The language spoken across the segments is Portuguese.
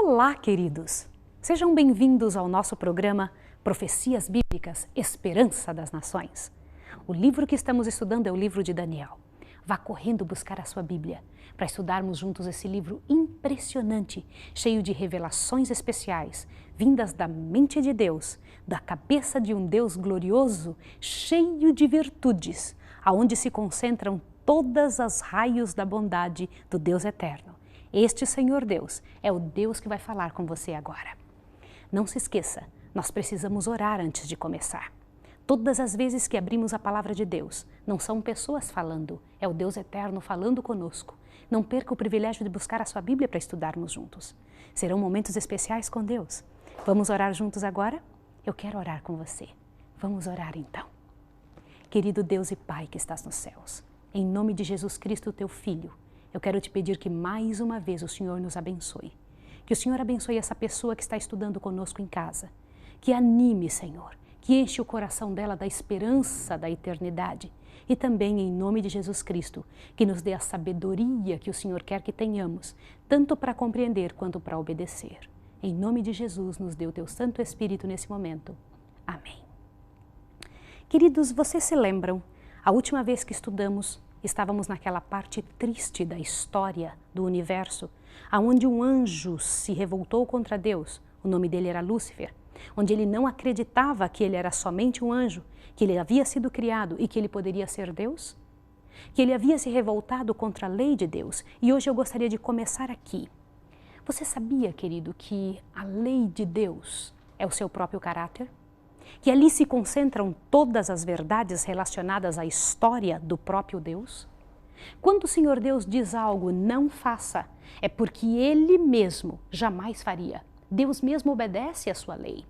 Olá, queridos! Sejam bem-vindos ao nosso programa Profecias Bíblicas, Esperança das Nações. O livro que estamos estudando é o livro de Daniel. Vá correndo buscar a sua Bíblia para estudarmos juntos esse livro impressionante, cheio de revelações especiais, vindas da mente de Deus, da cabeça de um Deus glorioso, cheio de virtudes, aonde se concentram todas as raios da bondade do Deus eterno. Este Senhor Deus é o Deus que vai falar com você agora. Não se esqueça, nós precisamos orar antes de começar. Todas as vezes que abrimos a palavra de Deus, não são pessoas falando, é o Deus eterno falando conosco. Não perca o privilégio de buscar a sua Bíblia para estudarmos juntos. Serão momentos especiais com Deus. Vamos orar juntos agora? Eu quero orar com você. Vamos orar então. Querido Deus e Pai que estás nos céus, em nome de Jesus Cristo, teu Filho, eu quero te pedir que mais uma vez o Senhor nos abençoe. Que o Senhor abençoe essa pessoa que está estudando conosco em casa. Que anime, Senhor, que enche o coração dela da esperança da eternidade. E também, em nome de Jesus Cristo, que nos dê a sabedoria que o Senhor quer que tenhamos, tanto para compreender quanto para obedecer. Em nome de Jesus, nos dê o teu Santo Espírito nesse momento. Amém. Queridos, vocês se lembram? A última vez que estudamos, estávamos naquela parte triste da história do universo, aonde um anjo se revoltou contra Deus, o nome dele era Lúcifer, onde ele não acreditava que ele era somente um anjo, que ele havia sido criado e que ele poderia ser Deus, que ele havia se revoltado contra a lei de Deus. E hoje eu gostaria de começar aqui. Você sabia, querido, que a lei de Deus é o seu próprio caráter? Que ali se concentram todas as verdades relacionadas à história do próprio Deus? Quando o Senhor Deus diz algo, não faça, é porque Ele mesmo jamais faria. Deus mesmo obedece à sua lei.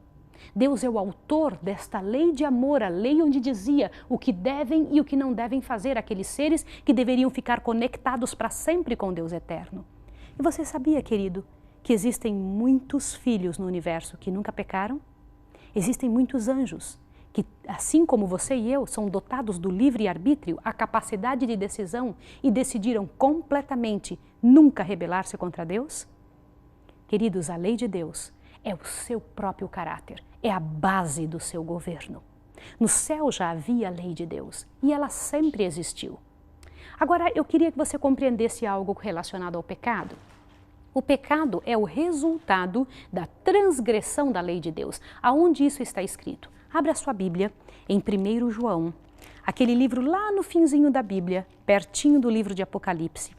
Deus é o autor desta lei de amor, a lei onde dizia o que devem e o que não devem fazer aqueles seres que deveriam ficar conectados para sempre com Deus eterno. E você sabia, querido, que existem muitos filhos no universo que nunca pecaram? Existem muitos anjos que, assim como você e eu, são dotados do livre-arbítrio, a capacidade de decisão e decidiram completamente nunca rebelar-se contra Deus? Queridos, a lei de Deus é o seu próprio caráter, é a base do seu governo. No céu já havia a lei de Deus e ela sempre existiu. Agora, eu queria que você compreendesse algo relacionado ao pecado. O pecado é o resultado da transgressão da lei de Deus. Aonde isso está escrito? Abra sua Bíblia em 1 João, aquele livro lá no finzinho da Bíblia, pertinho do livro de Apocalipse.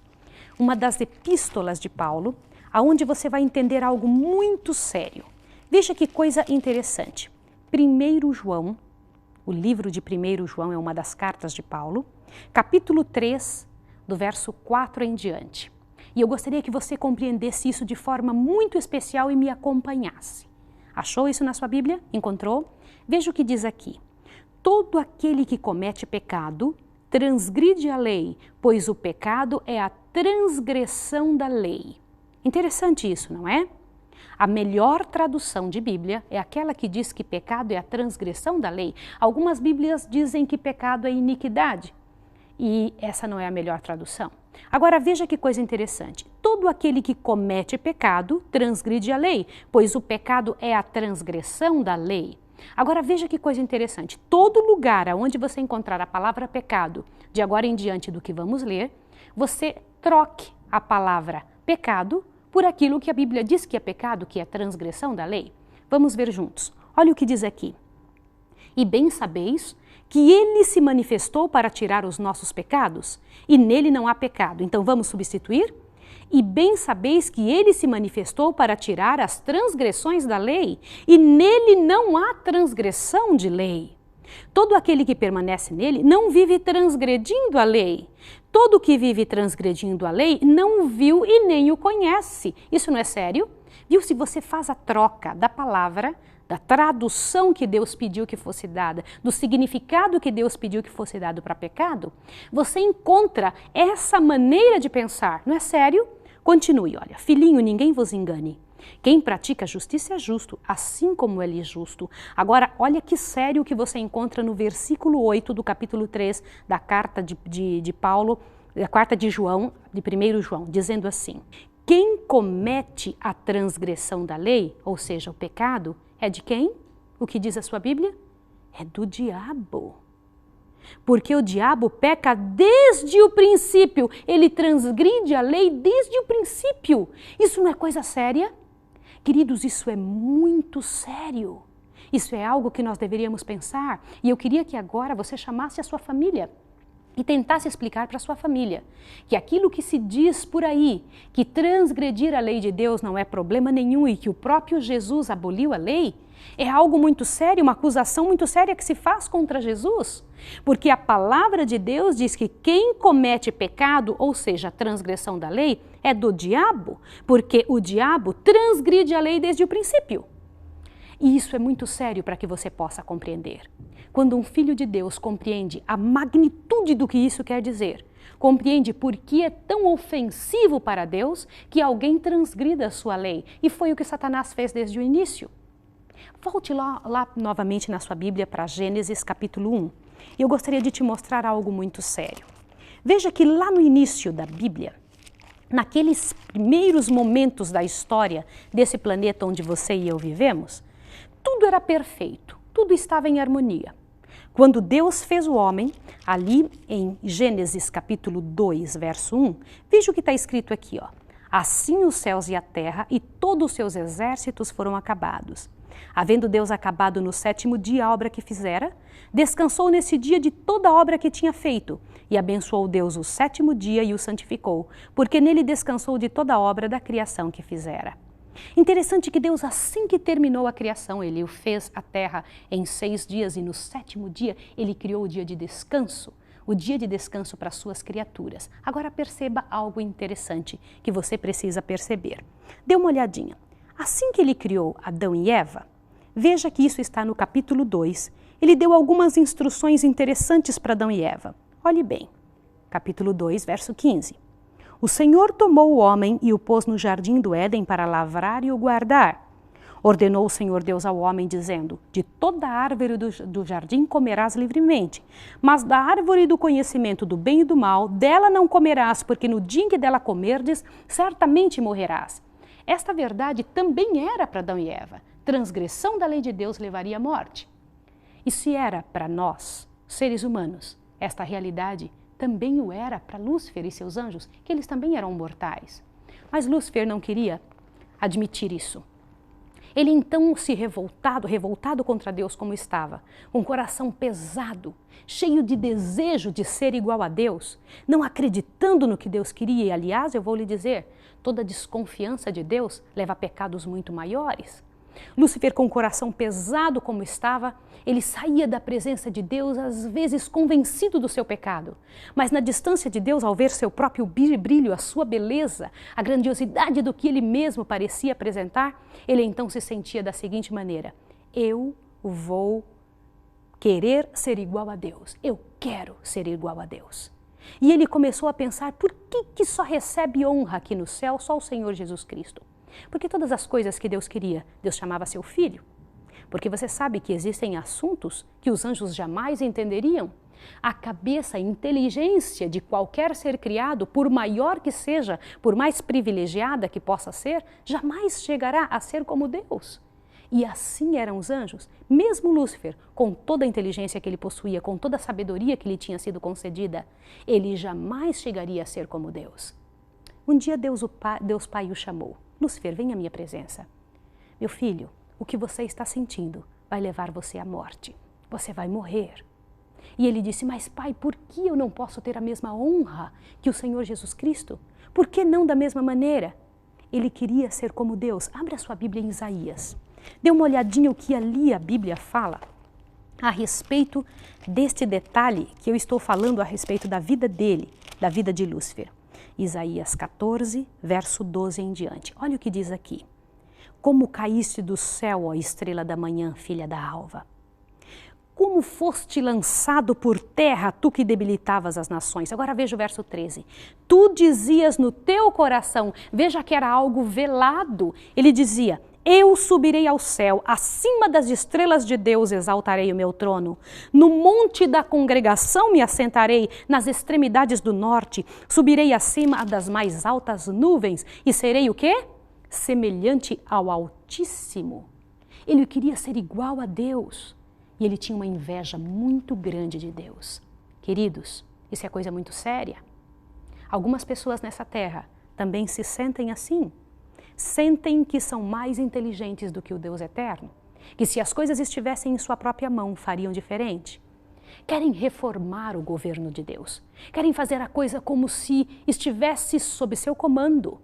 Uma das epístolas de Paulo, aonde você vai entender algo muito sério. Veja que coisa interessante. 1 João, o livro de 1 João é uma das cartas de Paulo, capítulo 3, do verso 4 em diante. E eu gostaria que você compreendesse isso de forma muito especial e me acompanhasse. Achou isso na sua Bíblia? Encontrou? Veja o que diz aqui. Todo aquele que comete pecado transgride a lei, pois o pecado é a transgressão da lei. Interessante isso, não é? A melhor tradução de Bíblia é aquela que diz que pecado é a transgressão da lei. Algumas Bíblias dizem que pecado é iniquidade. E essa não é a melhor tradução. Agora veja que coisa interessante. Todo aquele que comete pecado transgride a lei, pois o pecado é a transgressão da lei. Agora veja que coisa interessante. Todo lugar onde você encontrar a palavra pecado, de agora em diante do que vamos ler, você troque a palavra pecado por aquilo que a Bíblia diz que é pecado, que é transgressão da lei. Vamos ver juntos. Olha o que diz aqui. E bem sabeis que ele se manifestou para tirar os nossos pecados, e nele não há pecado. Então vamos substituir? E bem sabeis que ele se manifestou para tirar as transgressões da lei, e nele não há transgressão de lei. Todo aquele que permanece nele não vive transgredindo a lei. Todo que vive transgredindo a lei não viu e nem o conhece. Isso não é sério? Viu? Se você faz a troca da palavra, da tradução que Deus pediu que fosse dada, do significado que Deus pediu que fosse dado para pecado, você encontra essa maneira de pensar. Não é sério? Continue, olha. Filhinho, ninguém vos engane. Quem pratica justiça é justo, assim como ele é justo. Agora, olha que sério que você encontra no versículo 8 do capítulo 3 da carta de Paulo, da carta de João, de 1 João, dizendo assim: quem comete a transgressão da lei, ou seja, o pecado, é de quem? O que diz a sua Bíblia? É do diabo. Porque o diabo peca desde o princípio, ele transgride a lei desde o princípio. Isso não é coisa séria? Queridos, isso é muito sério. Isso é algo que nós deveríamos pensar. E eu queria que agora você chamasse a sua família e tentasse explicar para a sua família que aquilo que se diz por aí, que transgredir a lei de Deus não é problema nenhum e que o próprio Jesus aboliu a lei, é algo muito sério, uma acusação muito séria que se faz contra Jesus. Porque a palavra de Deus diz que quem comete pecado, ou seja, a transgressão da lei, é do diabo, porque o diabo transgride a lei desde o princípio. E isso é muito sério para que você possa compreender. Quando um filho de Deus compreende a magnitude do que isso quer dizer, compreende por que é tão ofensivo para Deus que alguém transgrida a sua lei. E foi o que Satanás fez desde o início. Volte lá novamente na sua Bíblia para Gênesis capítulo 1. Eu gostaria de te mostrar algo muito sério. Veja que lá no início da Bíblia, naqueles primeiros momentos da história desse planeta onde você e eu vivemos, tudo era perfeito, tudo estava em harmonia. Quando Deus fez o homem, ali em Gênesis capítulo 2, verso 1, veja o que está escrito aqui, ó. Assim os céus e a terra e todos os seus exércitos foram acabados. Havendo Deus acabado no 7º dia a obra que fizera, descansou nesse dia de toda a obra que tinha feito, e abençoou Deus o 7º dia e o santificou, porque nele descansou de toda a obra da criação que fizera. Interessante que Deus, assim que terminou a criação, ele fez a terra em 6 dias e no 7º dia ele criou o dia de descanso para as suas criaturas. Agora perceba algo interessante que você precisa perceber. Dê uma olhadinha. Assim que ele criou Adão e Eva, veja que isso está no capítulo 2, ele deu algumas instruções interessantes para Adão e Eva. Olhe bem, capítulo 2, verso 15. O Senhor tomou o homem e o pôs no jardim do Éden para lavrar e o guardar. Ordenou o Senhor Deus ao homem, dizendo: de toda árvore do jardim comerás livremente, mas da árvore do conhecimento do bem e do mal, dela não comerás, porque no dia em que dela comerdes, certamente morrerás. Esta verdade também era para Adão e Eva. Transgressão da lei de Deus levaria à morte. E se era para nós, seres humanos, esta realidade também o era para Lúcifer e seus anjos, que eles também eram mortais. Mas Lúcifer não queria admitir isso. Ele então se revoltado contra Deus como estava, com um coração pesado, cheio de desejo de ser igual a Deus, não acreditando no que Deus queria. E, aliás, eu vou lhe dizer, toda desconfiança de Deus leva a pecados muito maiores. Lúcifer, com o coração pesado como estava, ele saía da presença de Deus, às vezes convencido do seu pecado. Mas na distância de Deus, ao ver seu próprio brilho, a sua beleza, a grandiosidade do que ele mesmo parecia apresentar, ele então se sentia da seguinte maneira: eu vou querer ser igual a Deus, eu quero ser igual a Deus. E ele começou a pensar, por que só recebe honra aqui no céu só o Senhor Jesus Cristo? Porque todas as coisas que Deus queria, Deus chamava seu filho. Porque você sabe que existem assuntos que os anjos jamais entenderiam. A cabeça, a inteligência de qualquer ser criado, por maior que seja, por mais privilegiada que possa ser, jamais chegará a ser como Deus. E assim eram os anjos. Mesmo Lúcifer, com toda a inteligência que ele possuía, com toda a sabedoria que lhe tinha sido concedida, ele jamais chegaria a ser como Deus. Um dia Deus Pai o chamou. Lúcifer, vem à minha presença. Meu filho, o que você está sentindo vai levar você à morte. Você vai morrer. E ele disse, mas pai, por que eu não posso ter a mesma honra que o Senhor Jesus Cristo? Por que não da mesma maneira? Ele queria ser como Deus. Abre a sua Bíblia em Isaías. Dê uma olhadinha o que ali a Bíblia fala a respeito deste detalhe que eu estou falando a respeito da vida dele, da vida de Lúcifer. Isaías 14, verso 12 em diante. Olha o que diz aqui. Como caíste do céu, ó estrela da manhã, filha da alva. Como foste lançado por terra, tu que debilitavas as nações. Agora veja o verso 13. Tu dizias no teu coração, veja que era algo velado. Ele dizia, Eu subirei ao céu, acima das estrelas de Deus exaltarei o meu trono. No monte da congregação me assentarei, nas extremidades do norte. Subirei acima das mais altas nuvens e serei o quê? Semelhante ao Altíssimo. Ele queria ser igual a Deus e ele tinha uma inveja muito grande de Deus. Queridos, isso é coisa muito séria. Algumas pessoas nessa terra também se sentem assim. Sentem que são mais inteligentes do que o Deus eterno, que se as coisas estivessem em sua própria mão, fariam diferente. Querem reformar o governo de Deus, querem fazer a coisa como se estivesse sob seu comando.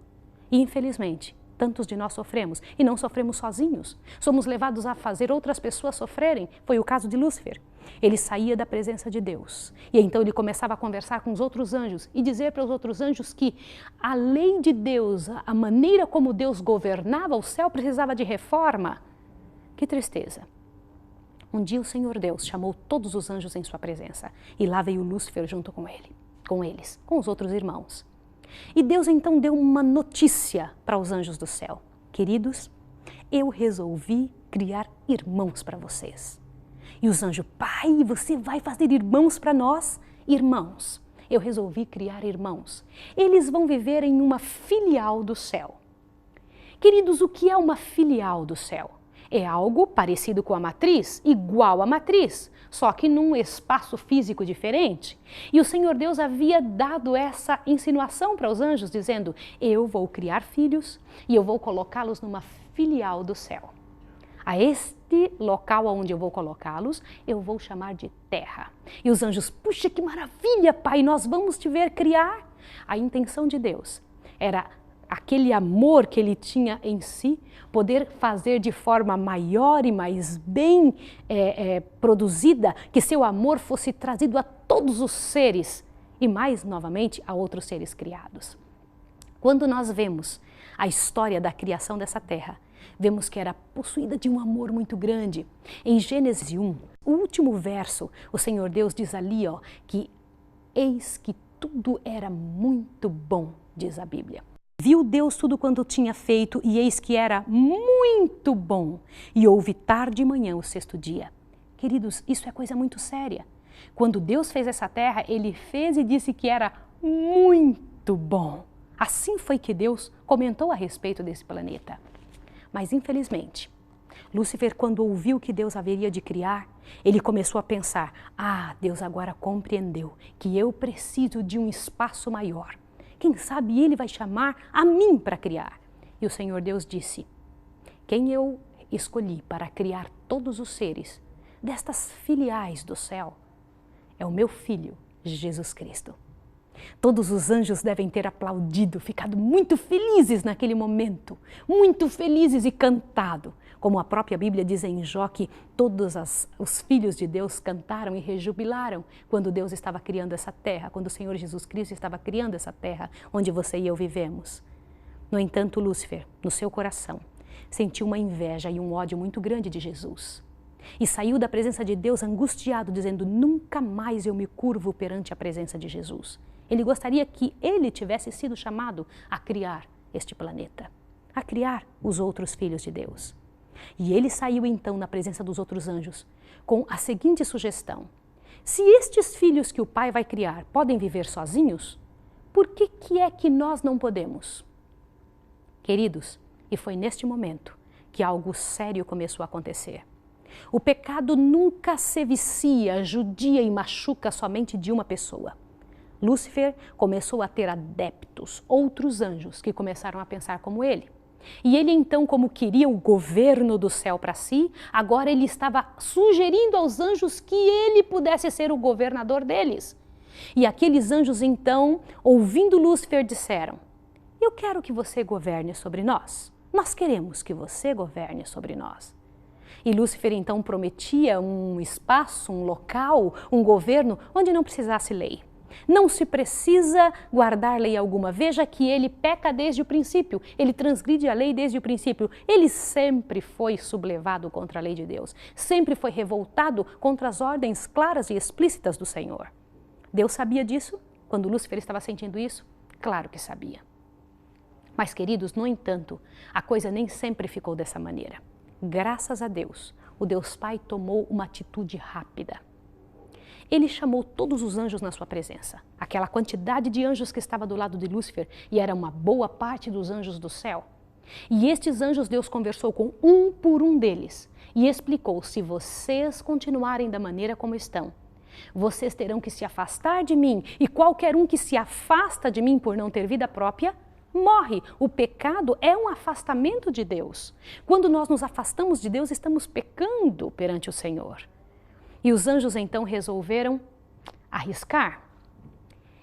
E infelizmente, tantos de nós sofremos, e não sofremos sozinhos. Somos levados a fazer outras pessoas sofrerem. Foi o caso de Lúcifer. Ele saía da presença de Deus e então ele começava a conversar com os outros anjos e dizer para os outros anjos que a lei de Deus, a maneira como Deus governava o céu precisava de reforma. Que tristeza! Um dia o Senhor Deus chamou todos os anjos em sua presença e lá veio Lúcifer junto com eles, com os outros irmãos. E Deus então deu uma notícia para os anjos do céu. Queridos, eu resolvi criar irmãos para vocês. E os anjos, pai, você vai fazer irmãos para nós? Irmãos, eu resolvi criar irmãos. Eles vão viver em uma filial do céu. Queridos, o que é uma filial do céu? É algo parecido com a matriz, igual à matriz, só que num espaço físico diferente. E o Senhor Deus havia dado essa insinuação para os anjos, dizendo, eu vou criar filhos e eu vou colocá-los numa filial do céu. A este local onde eu vou colocá-los, eu vou chamar de terra. E os anjos, puxa, que maravilha, pai, nós vamos te ver criar. A intenção de Deus era aquele amor que ele tinha em si, poder fazer de forma maior e mais bem produzida, que seu amor fosse trazido a todos os seres e mais novamente a outros seres criados. Quando nós vemos a história da criação dessa terra, vemos que era possuída de um amor muito grande. Em Gênesis 1, o último verso, o Senhor Deus diz ali, que eis que tudo era muito bom, diz a Bíblia. Viu Deus tudo quanto tinha feito e eis que era muito bom. E houve tarde e manhã o sexto dia. Queridos, isso é coisa muito séria. Quando Deus fez essa terra, Ele fez e disse que era muito bom. Assim foi que Deus comentou a respeito desse planeta. Mas infelizmente, Lúcifer, quando ouviu que Deus haveria de criar, ele começou a pensar, Deus agora compreendeu que eu preciso de um espaço maior. Quem sabe Ele vai chamar a mim para criar? E o Senhor Deus disse, quem eu escolhi para criar todos os seres destas filiais do céu é o meu Filho, Jesus Cristo. Todos os anjos devem ter aplaudido, ficado muito felizes naquele momento, muito felizes e cantado. Como a própria Bíblia diz em Jó que todos os filhos de Deus cantaram e rejubilaram quando Deus estava criando essa terra, quando o Senhor Jesus Cristo estava criando essa terra onde você e eu vivemos. No entanto, Lúcifer, no seu coração, sentiu uma inveja e um ódio muito grande de Jesus. E saiu da presença de Deus angustiado, dizendo, nunca mais eu me curvo perante a presença de Jesus. Ele gostaria que ele tivesse sido chamado a criar este planeta, a criar os outros filhos de Deus. E ele saiu então na presença dos outros anjos com a seguinte sugestão, se estes filhos que o Pai vai criar podem viver sozinhos, por que é que nós não podemos? Queridos, e foi neste momento que algo sério começou a acontecer. O pecado nunca se vicia, judia e machuca somente de uma pessoa. Lúcifer começou a ter adeptos, outros anjos que começaram a pensar como ele. E ele então, como queria o governo do céu para si, agora ele estava sugerindo aos anjos que ele pudesse ser o governador deles. E aqueles anjos então, ouvindo Lúcifer, disseram, eu quero que você governe sobre nós. Nós queremos que você governe sobre nós. E Lúcifer então prometia um espaço, um local, um governo onde não precisasse lei. Não se precisa guardar lei alguma. Veja que ele peca desde o princípio, ele transgride a lei desde o princípio. Ele sempre foi sublevado contra a lei de Deus, sempre foi revoltado contra as ordens claras e explícitas do Senhor. Deus sabia disso? Quando Lúcifer estava sentindo isso? Claro que sabia. Mas, queridos, no entanto, a coisa nem sempre ficou dessa maneira. Graças a Deus, o Deus Pai tomou uma atitude rápida. Ele chamou todos os anjos na sua presença, aquela quantidade de anjos que estava do lado de Lúcifer, e era uma boa parte dos anjos do céu. E estes anjos Deus conversou com um por um deles e explicou: se vocês continuarem da maneira como estão, vocês terão que se afastar de mim, e qualquer um que se afasta de mim por não ter vida própria, morre. O pecado é um afastamento de Deus. Quando nós nos afastamos de Deus, estamos pecando perante o Senhor. E os anjos então resolveram arriscar.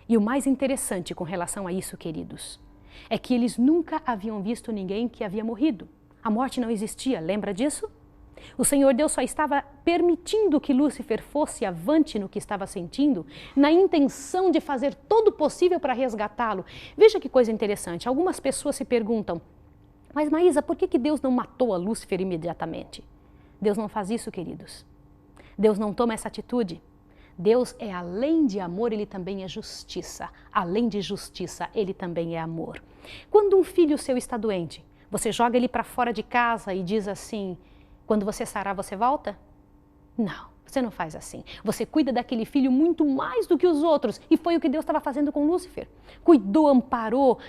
E o mais interessante com relação a isso, queridos, é que eles nunca haviam visto ninguém que havia morrido. A morte não existia, lembra disso? O Senhor Deus só estava permitindo que Lúcifer fosse avante no que estava sentindo, na intenção de fazer todo o possível para resgatá-lo. Veja que coisa interessante, algumas pessoas se perguntam: mas Maísa, por que Deus não matou a Lúcifer imediatamente? Deus não faz isso, queridos. Deus não toma essa atitude. Deus é além de amor, Ele também é justiça. Além de justiça, Ele também é amor. Quando um filho seu está doente, você joga ele para fora de casa e diz assim: quando você sarar, você volta? Não, você não faz assim. Você cuida daquele filho muito mais do que os outros. E foi o que Deus estava fazendo com Lúcifer. Cuidou, amparou,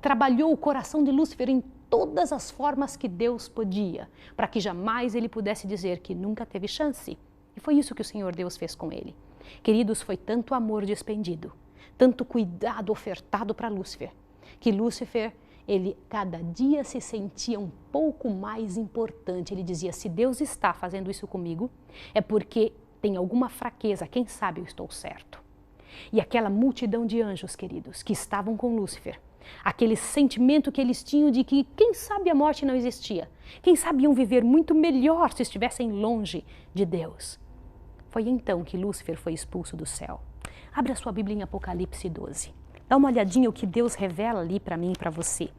trabalhou o coração de Lúcifer em todas as formas que Deus podia, para que jamais ele pudesse dizer que nunca teve chance. E foi isso que o Senhor Deus fez com ele. Queridos, foi tanto amor despendido, tanto cuidado ofertado para Lúcifer, que Lúcifer, ele cada dia se sentia um pouco mais importante. Ele dizia: se Deus está fazendo isso comigo, é porque tem alguma fraqueza, quem sabe eu estou certo. E aquela multidão de anjos, queridos, que estavam com Lúcifer, aquele sentimento que eles tinham de que, quem sabe, a morte não existia, quem sabe iam viver muito melhor se estivessem longe de Deus. Foi então que Lúcifer foi expulso do céu. Abra a sua Bíblia em Apocalipse 12. Dá uma olhadinha o que Deus revela ali para mim e para você.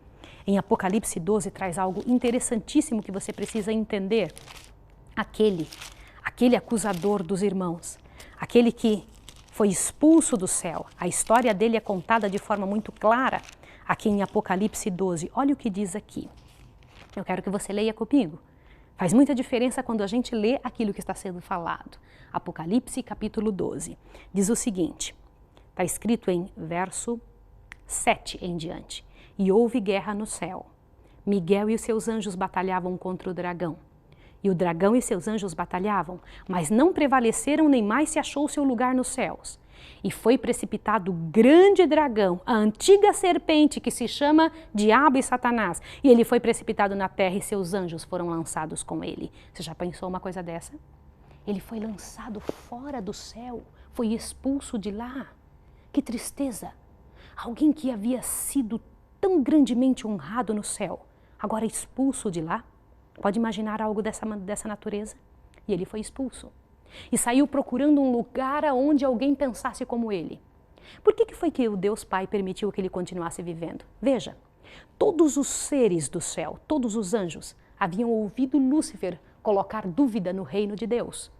Em Apocalipse 12 traz algo interessantíssimo que você precisa entender. Aquele acusador dos irmãos, aquele que foi expulso do céu, a história dele é contada de forma muito clara aqui em Apocalipse 12. Olha o que diz aqui. Eu quero que você leia comigo. Faz muita diferença quando a gente lê aquilo que está sendo falado. Apocalipse capítulo 12 diz o seguinte, está escrito em verso 7 em diante. E houve guerra no céu. Miguel e os seus anjos batalhavam contra o dragão. E o dragão e seus anjos batalhavam, mas não prevaleceram, nem mais se achou seu lugar nos céus. E foi precipitado o grande dragão, a antiga serpente que se chama Diabo e Satanás. E ele foi precipitado na terra e seus anjos foram lançados com ele. Você já pensou uma coisa dessa? Ele foi lançado fora do céu, foi expulso de lá. Que tristeza! Alguém que havia sido tão grandemente honrado no céu, agora expulso de lá. Pode imaginar algo dessa natureza? E ele foi expulso. E saiu procurando um lugar onde alguém pensasse como ele. Por que foi que o Deus Pai permitiu que ele continuasse vivendo? Veja, todos os seres do céu, todos os anjos, haviam ouvido Lúcifer colocar dúvida no reino de Deus.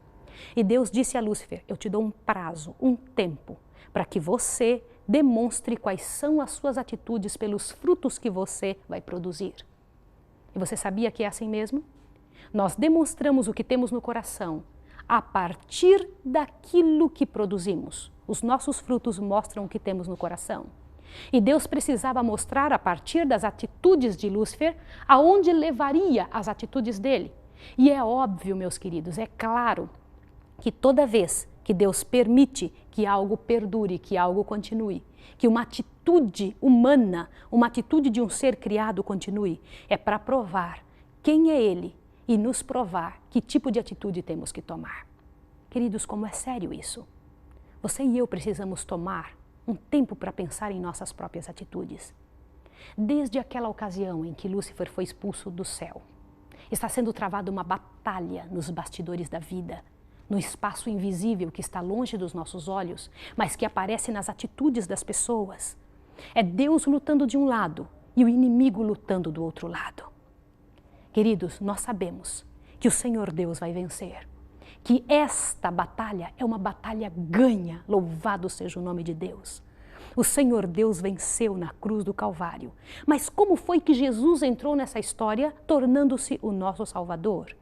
E Deus disse a Lúcifer: eu te dou um prazo, um tempo, para que você demonstre quais são as suas atitudes pelos frutos que você vai produzir. E você sabia que é assim mesmo? Nós demonstramos o que temos no coração a partir daquilo que produzimos. Os nossos frutos mostram o que temos no coração. E Deus precisava mostrar a partir das atitudes de Lúcifer aonde levaria as atitudes dele. E é óbvio, meus queridos, é claro que toda vez que Deus permite que algo perdure, que algo continue, que uma atitude humana, uma atitude de um ser criado continue, é para provar quem é Ele e nos provar que tipo de atitude temos que tomar. Queridos, como é sério isso? Você e eu precisamos tomar um tempo para pensar em nossas próprias atitudes. Desde aquela ocasião em que Lúcifer foi expulso do céu, está sendo travada uma batalha nos bastidores da vida, no espaço invisível que está longe dos nossos olhos, mas que aparece nas atitudes das pessoas. É Deus lutando de um lado e o inimigo lutando do outro lado. Queridos, nós sabemos que o Senhor Deus vai vencer, que esta batalha é uma batalha ganha, louvado seja o nome de Deus. O Senhor Deus venceu na cruz do Calvário. Mas como foi que Jesus entrou nessa história, tornando-se o nosso Salvador?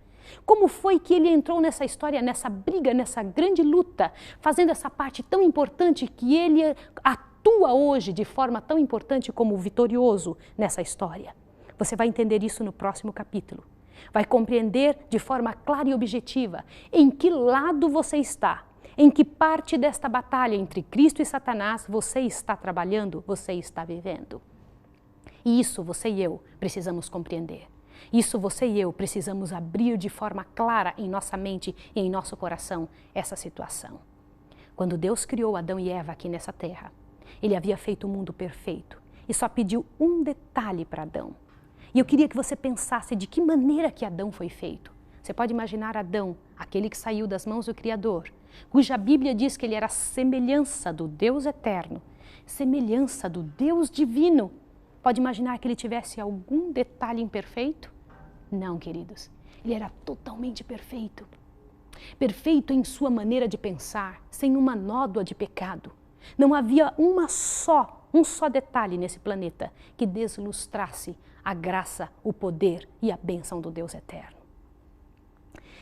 Como foi que ele entrou nessa história, nessa briga, nessa grande luta, fazendo essa parte tão importante que ele atua hoje de forma tão importante como vitorioso nessa história? Você vai entender isso no próximo capítulo. Vai compreender de forma clara e objetiva em que lado você está, em que parte desta batalha entre Cristo e Satanás você está trabalhando, você está vivendo. E isso você e eu precisamos compreender. Isso você e eu precisamos abrir de forma clara em nossa mente e em nosso coração essa situação. Quando Deus criou Adão e Eva aqui nessa terra, Ele havia feito um mundo perfeito e só pediu um detalhe para Adão. E eu queria que você pensasse de que maneira que Adão foi feito. Você pode imaginar Adão, aquele que saiu das mãos do Criador, cuja Bíblia diz que ele era semelhança do Deus eterno, semelhança do Deus divino. Pode imaginar que ele tivesse algum detalhe imperfeito? Não, queridos. Ele era totalmente perfeito. Perfeito em sua maneira de pensar, sem uma nódoa de pecado. Não havia um só detalhe nesse planeta que deslustrasse a graça, o poder e a bênção do Deus eterno.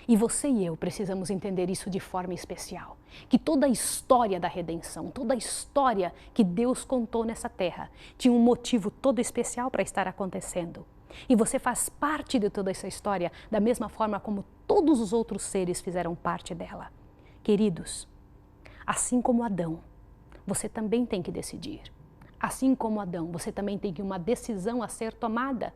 E você e eu precisamos entender isso de forma especial. Que toda a história da redenção, toda a história que Deus contou nessa terra, tinha um motivo todo especial para estar acontecendo. E você faz parte de toda essa história da mesma forma como todos os outros seres fizeram parte dela. Queridos, assim como Adão, você também tem que decidir. Assim como Adão, você também tem uma decisão a ser tomada.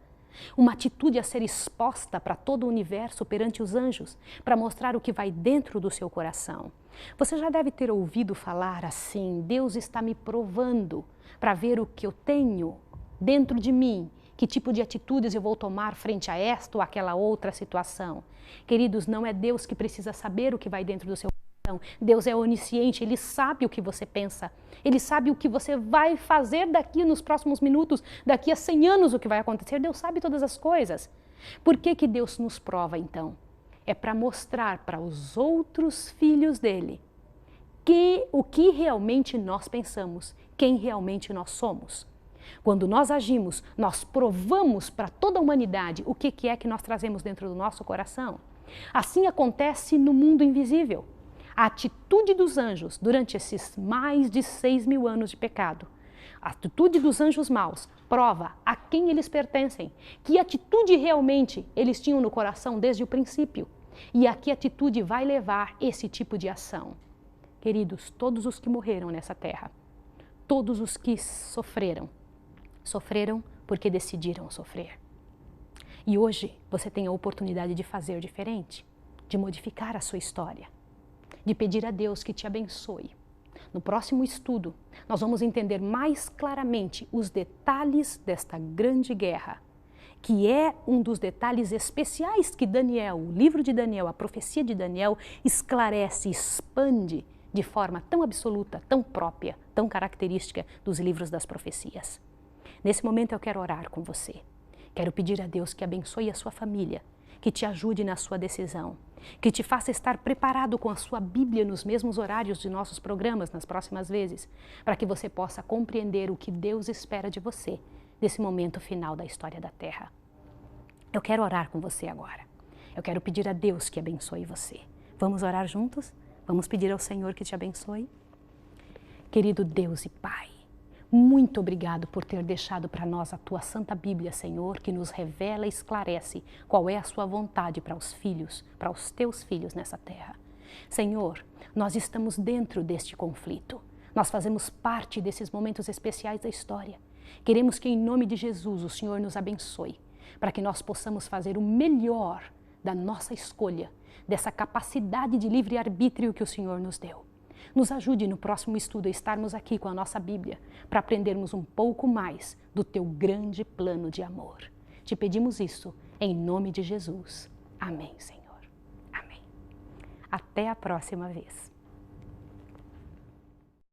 Uma atitude a ser exposta para todo o universo perante os anjos, para mostrar o que vai dentro do seu coração. Você já deve ter ouvido falar assim: Deus está me provando para ver o que eu tenho dentro de mim, que tipo de atitudes eu vou tomar frente a esta ou aquela outra situação. Queridos, não é Deus que precisa saber o que vai dentro do seu coração. Deus é onisciente, Ele sabe o que você pensa. Ele sabe o que você vai fazer daqui nos próximos minutos, daqui a 100 anos o que vai acontecer. Deus sabe todas as coisas. Por que Deus nos prova então? É para mostrar para os outros filhos dele o que realmente nós pensamos, quem realmente nós somos. Quando nós agimos, nós provamos para toda a humanidade o que é que nós trazemos dentro do nosso coração. Assim acontece no mundo invisível. A atitude dos anjos durante esses mais de 6.000 anos de pecado, a atitude dos anjos maus prova a quem eles pertencem, que atitude realmente eles tinham no coração desde o princípio e a que atitude vai levar esse tipo de ação. Queridos, todos os que morreram nessa terra, todos os que sofreram porque decidiram sofrer. E hoje você tem a oportunidade de fazer diferente, de modificar a sua história, de pedir a Deus que te abençoe. No próximo estudo, nós vamos entender mais claramente os detalhes desta grande guerra, que é um dos detalhes especiais que Daniel, o livro de Daniel, a profecia de Daniel, esclarece, expande de forma tão absoluta, tão própria, tão característica dos livros das profecias. Nesse momento eu quero orar com você. Quero pedir a Deus que abençoe a sua família, que te ajude na sua decisão, que te faça estar preparado com a sua Bíblia nos mesmos horários de nossos programas nas próximas vezes, para que você possa compreender o que Deus espera de você nesse momento final da história da Terra. Eu quero orar com você agora. Eu quero pedir a Deus que abençoe você. Vamos orar juntos? Vamos pedir ao Senhor que te abençoe? Querido Deus e Pai, muito obrigado por ter deixado para nós a Tua Santa Bíblia, Senhor, que nos revela e esclarece qual é a Sua vontade para os filhos, para os Teus filhos nessa terra. Senhor, nós estamos dentro deste conflito. Nós fazemos parte desses momentos especiais da história. Queremos que, em nome de Jesus, o Senhor nos abençoe, para que nós possamos fazer o melhor da nossa escolha, dessa capacidade de livre-arbítrio que o Senhor nos deu. Nos ajude no próximo estudo a estarmos aqui com a nossa Bíblia para aprendermos um pouco mais do Teu grande plano de amor. Te pedimos isso em nome de Jesus. Amém, Senhor. Amém. Até a próxima vez.